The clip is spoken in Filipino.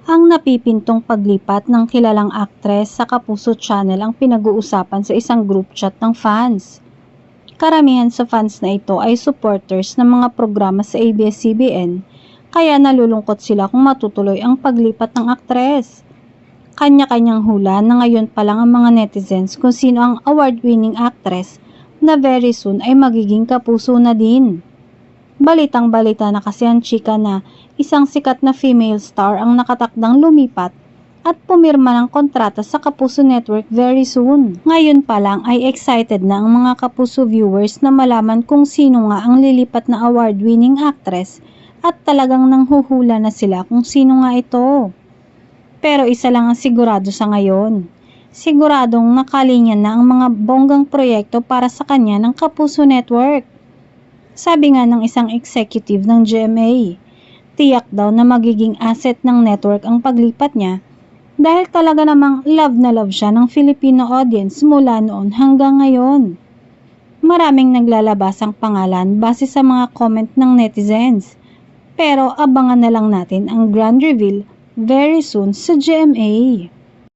Ang napipintong paglipat ng kilalang aktres sa Kapuso Channel ang pinag-uusapan sa isang group chat ng fans. Karamihan sa fans na ito ay supporters ng mga programa sa ABS-CBN, kaya nalulungkot sila kung matutuloy ang paglipat ng aktres. Kanya-kanyang hula na ngayon pa lang ang mga netizens kung sino ang award-winning actress na very soon ay magiging kapuso na din. Balitang-balita na kasi ang chika na isang sikat na female star ang nakatakdang lumipat at pumirma ng kontrata sa Kapuso Network very soon. Ngayon pa lang ay excited na ang mga Kapuso viewers na malaman kung sino nga ang lilipat na award-winning actress at talagang nanghuhula na sila kung sino nga ito. Pero isa lang ang sigurado sa ngayon. Siguradong nakalinya na ang mga bonggang proyekto para sa kanya ng Kapuso Network. Sabi nga ng isang executive ng GMA, tiyak daw na magiging asset ng network ang paglipat niya dahil talaga namang love na love siya ng Filipino audience mula noon hanggang ngayon. Maraming naglalabas ang pangalan base sa mga comment ng netizens, pero abangan na lang natin ang grand reveal very soon sa GMA.